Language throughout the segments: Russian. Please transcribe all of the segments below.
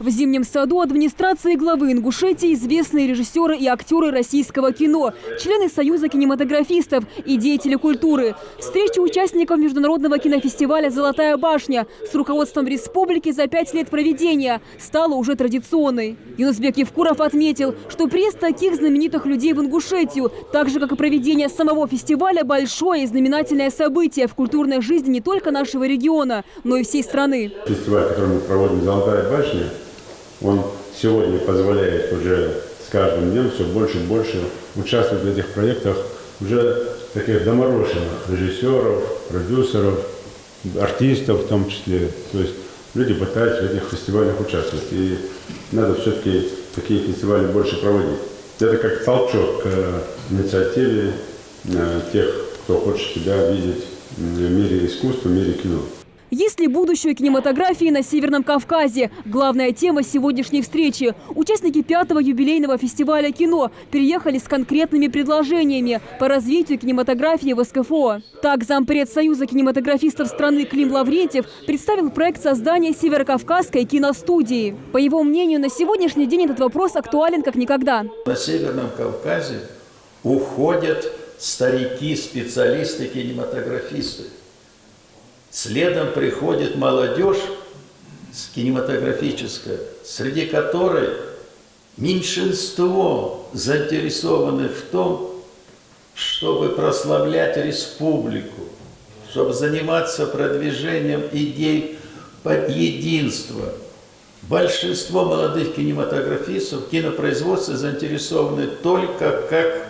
В Зимнем саду администрации главы Ингушетии известные режиссеры и актеры российского кино, члены Союза кинематографистов и деятели культуры. Встреча участников международного кинофестиваля «Золотая башня» с руководством республики за 5 лет проведения стала уже традиционной. Юнусбек Евкуров отметил, что приезд таких знаменитых людей в Ингушетию, так же как и проведение самого фестиваля, большое и знаменательное событие в культурной жизни не только нашего региона, но и всей страны. Фестиваль, который мы проводим «Золотая башня», он сегодня позволяет уже с каждым днем все больше и больше участвовать в этих проектах уже таких доморощенных режиссеров, продюсеров, артистов в том числе. То есть люди пытаются в этих фестивалях участвовать. И надо все-таки такие фестивали больше проводить. Это как толчок к инициативе тех, кто хочет себя видеть в мире искусства, в мире кино. Есть ли будущее кинематографии на Северном Кавказе? Главная тема сегодняшней встречи. Участники 5-го юбилейного фестиваля кино приехали с конкретными предложениями по развитию кинематографии в СКФО. Так, зампред Союза кинематографистов страны Клим Лаврентьев представил проект создания Северокавказской киностудии. По его мнению, на сегодняшний день этот вопрос актуален как никогда. На Северном Кавказе уходят старики, специалисты, кинематографисты. Следом приходит молодежь кинематографическая, среди которой меньшинство заинтересованы в том, чтобы прославлять республику, чтобы заниматься продвижением идей единства. Большинство молодых кинематографистов в кинопроизводстве заинтересованы только как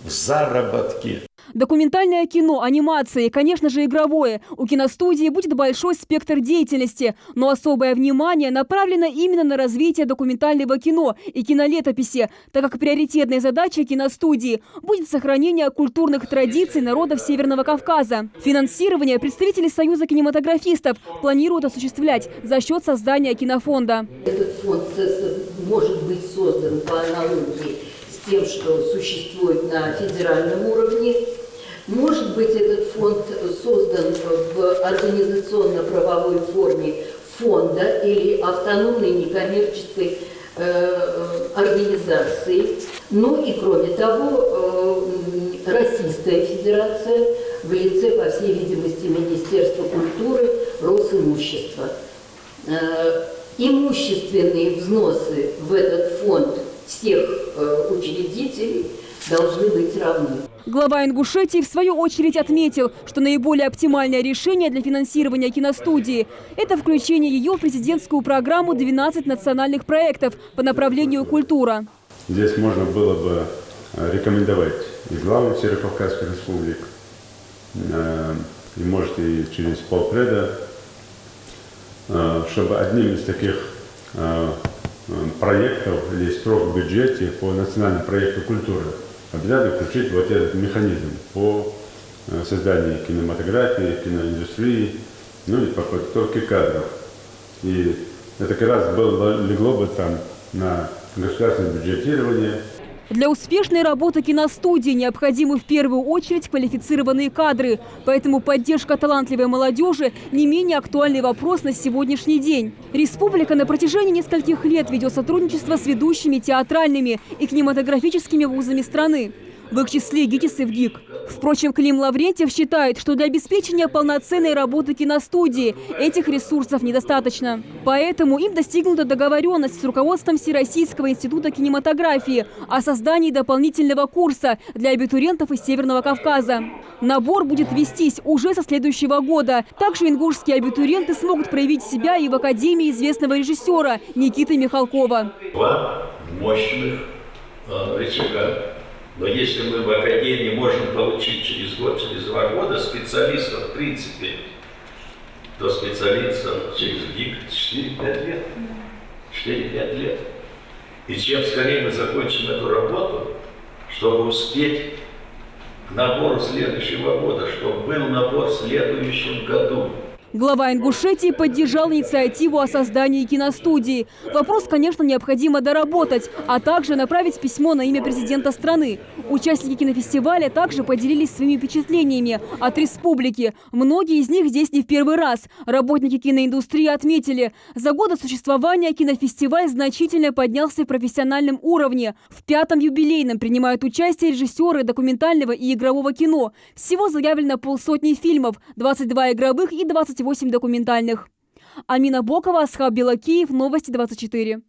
в заработке. Документальное кино, анимация и, конечно же, игровое. У киностудии будет большой спектр деятельности, но особое внимание направлено именно на развитие документального кино и кинолетописи, так как приоритетной задачей киностудии будет сохранение культурных традиций народов Северного Кавказа. Финансирование представители Союза кинематографистов планируют осуществлять за счет создания кинофонда. Этот фонд может быть создан по аналогии с тем, что существует на федеральном уровне. Может быть, этот фонд создан в организационно-правовой форме фонда или автономной некоммерческой организации. Ну и, кроме того, Российская Федерация в лице, по всей видимости, Министерства культуры, Росимущества. Имущественные взносы в этот фонд всех учредителей должны быть равны. Глава Ингушетии в свою очередь отметил, что наиболее оптимальное решение для финансирования киностудии – это включение ее в президентскую программу 12 национальных проектов по направлению культура. Здесь можно было бы рекомендовать и главу Северокавказской республики, и может и через полпреда, чтобы одним из таких проектов или строк в бюджете по национальному проекту культуры обязательно включить вот этот механизм по созданию кинематографии, киноиндустрии, ну и по подготовке кадров. И это как раз легло бы там на государственное бюджетирование. Для успешной работы киностудии необходимы в первую очередь квалифицированные кадры. Поэтому поддержка талантливой молодежи – не менее актуальный вопрос на сегодняшний день. Республика на протяжении нескольких лет ведет сотрудничество с ведущими театральными и кинематографическими вузами страны. В их числе ГИТИС и ВГИК. Впрочем, Клим Лаврентьев считает, что для обеспечения полноценной работы киностудии этих ресурсов недостаточно. Поэтому им достигнута договоренность с руководством Всероссийского института кинематографии о создании дополнительного курса для абитуриентов из Северного Кавказа. Набор будет вестись уже со следующего года. Также ингушские абитуриенты смогут проявить себя и в Академии известного режиссера Никиты Михалкова. Два мощных рычага. Но если мы в Академии можем получить через год, через 2 года специалистов, в принципе, то специалистов через ГИК 4-5 лет. 4-5 лет. И чем скорее мы закончим эту работу, чтобы успеть к набору следующего года, чтобы был набор в следующем году. Глава Ингушетии поддержал инициативу о создании киностудии. Вопрос, конечно, необходимо доработать, а также направить письмо на имя президента страны. Участники кинофестиваля также поделились своими впечатлениями от республики. Многие из них здесь не в первый раз. Работники киноиндустрии отметили, за годы существования кинофестиваль значительно поднялся в профессиональном уровне. В 5-м юбилейном принимают участие режиссеры документального и игрового кино. Всего заявлено 50 фильмов, 22 игровых и 28 документальных. Амина Бокова, Асхаб Белакиев, Новости 24.